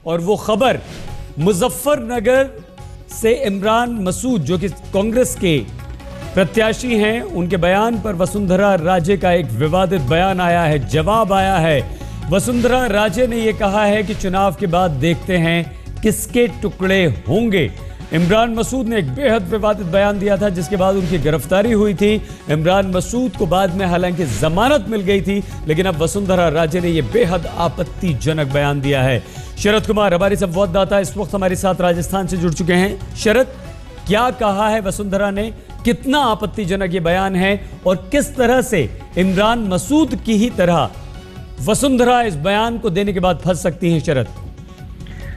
और वो खबर मुजफ्फरनगर से इमरान मसूद जो कि कांग्रेस के प्रत्याशी हैं, उनके बयान पर वसुंधरा राजे का एक विवादित बयान आया है, जवाब आया है। वसुंधरा राजे ने यह कहा है कि चुनाव के बाद देखते हैं किसके टुकड़े होंगे। इमरान मसूद ने एक बेहद विवादित बयान दिया था जिसके बाद उनकी गिरफ्तारी हुई थी। इमरान मसूद को बाद में हालांकि जमानत मिल गई थी, लेकिन अब वसुंधरा राजे ने यह बेहद आपत्तिजनक बयान दिया है। शरद कुमार हमारे संवाददाता इस वक्त हमारे साथ राजस्थान से जुड़ चुके हैं। शरद, क्या कहा है वसुंधरा ने, कितना आपत्तिजनक ये बयान है और किस तरह से इमरान मसूद की ही तरह वसुंधरा इस बयान को देने के बाद फंस सकती हैं? शरद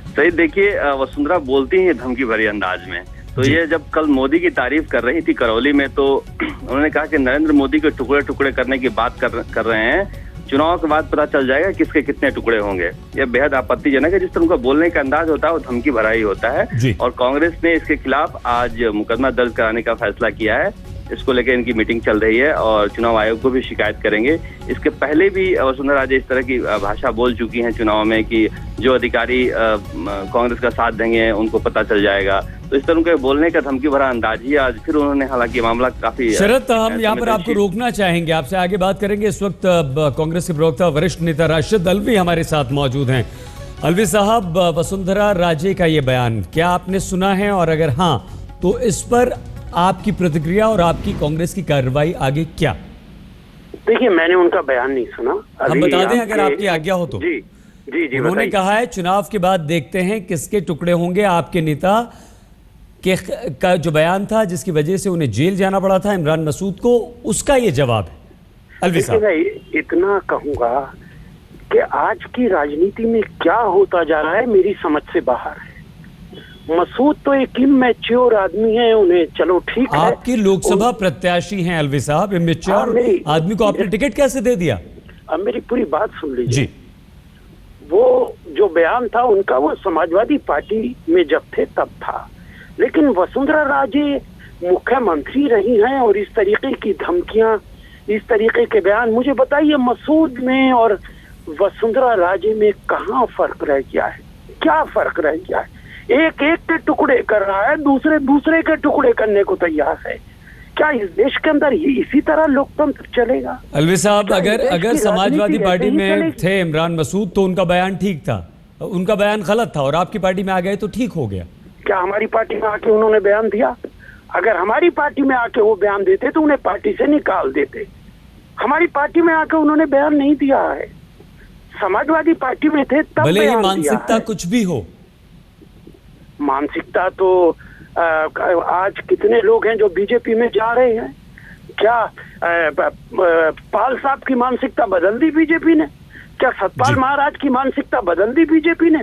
सही, देखिए वसुंधरा बोलती हैं धमकी भरी अंदाज में। तो ये जब कल मोदी की तारीफ कर रही थी करौली में, तो उन्होंने कहा कि नरेंद्र मोदी के टुकड़े टुकड़े करने की बात कर रहे हैं, चुनाव के बाद पता चल जाएगा किसके कितने टुकड़े होंगे। यह बेहद आपत्तिजनक है। जिस तरह उनका बोलने का अंदाज होता है वो धमकी भरा ही होता है। और कांग्रेस ने इसके खिलाफ आज मुकदमा दर्ज कराने का फैसला किया है। इसको लेकर इनकी मीटिंग चल रही है और चुनाव आयोग को भी शिकायत करेंगे। इसके पहले भी वसुंधरा राजे इस तरह की भाषा बोल चुकी हैं चुनाव में कि जो अधिकारी कांग्रेस का साथ देंगे उनको पता चल जाएगा। तो इस तरह के बोलने का धमकी भरा अंदाज ही आज फिर उन्होंने, हालांकि मामला काफी। शरद, हम यहाँ पर आपको रोकना चाहेंगे, आपसे आगे बात करेंगे। इस वक्त कांग्रेस के प्रवक्ता वरिष्ठ नेता राशिद अल्वी हमारे साथ मौजूद हैं। अल्वी साहब, वसुंधरा राजे का ये बयान क्या आपने सुना है, और अगर हाँ तो इस पर आपकी प्रतिक्रिया और आपकी कांग्रेस की कार्रवाई आगे क्या? देखिए, मैंने उनका बयान नहीं सुना। हम बता दें अगर आपकी आज्ञा हो तो। जी जी जी, उन्होंने कहा है चुनाव के बाद देखते हैं किसके टुकड़े होंगे। आपके नेता के का जो बयान था जिसकी वजह से उन्हें जेल जाना पड़ा था इमरान मसूद को, उसका ये जवाब है। अलवी साहब, इतना कहूंगा कि आज की राजनीति में क्या होता जा रहा है मेरी समझ से बाहर है। मसूद तो एक इमैच्योर आदमी है, उन्हें चलो ठीक है। आपकी लोकसभा प्रत्याशी हैं अलवी साहब, इमैच्योर आदमी को आपने टिकट कैसे दे दिया? अब मेरी पूरी बात सुन लीजिए जी। वो जो बयान था उनका, वो समाजवादी पार्टी में जब थे तब था, लेकिन वसुंधरा राजे मुख्यमंत्री रही हैं और इस तरीके की धमकियां, इस तरीके के बयान, मुझे बताइए मसूद में और वसुंधरा राजे में कहाँ फर्क रह गया है? क्या फर्क रह गया है? एक एक के टुकड़े कर रहा है, दूसरे दूसरे के टुकड़े करने को तैयार है। क्या इस देश के अंदर इसी तरह लोकतंत्र चलेगा? अलवी साहब, अगर समाजवादी पार्टी में थे इमरान मसूद तो उनका बयान ठीक था, उनका बयान गलत था और आपकी पार्टी में आ गए तो ठीक हो गया। क्या हमारी पार्टी में आके उन्होंने बयान दिया? अगर हमारी पार्टी में आके वो बयान देते तो उन्हें पार्टी से निकाल देते। हमारी पार्टी में आके उन्होंने बयान नहीं दिया है। समाजवादी पार्टी में थे तब भले ही मानसिकता कुछ भी हो, मानसिकता तो आज कितने लोग हैं जो बीजेपी में जा रहे हैं। क्या पाल साहब की मानसिकता बदल दी बीजेपी ने? क्या सतपाल महाराज की मानसिकता बदल दी बीजेपी ने?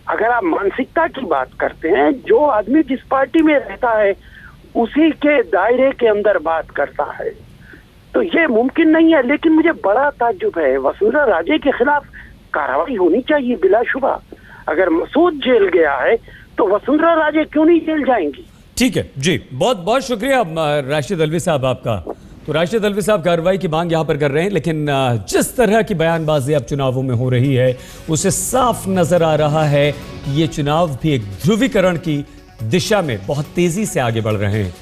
अगर आप मानसिकता की बात करते हैं, जो आदमी जिस पार्टी में रहता है उसी के दायरे के अंदर बात करता है, तो ये मुमकिन नहीं है। लेकिन मुझे बड़ा ताज्जुब है, वसुंधरा राजे के खिलाफ कार्रवाई होनी चाहिए बिलाशुबा। अगर मसूद जेल गया है तो वसुंधरा राजे क्यों नहीं जेल जाएंगी? ठीक है जी, बहुत बहुत शुक्रिया राशिद अल्वी साहब आपका। तो राशिद अल्वी साहब कार्रवाई की मांग यहाँ पर कर रहे हैं, लेकिन जिस तरह की बयानबाजी अब चुनावों में हो रही है उसे साफ नजर आ रहा है ये चुनाव भी एक ध्रुवीकरण की दिशा में बहुत तेजी से आगे बढ़ रहे हैं।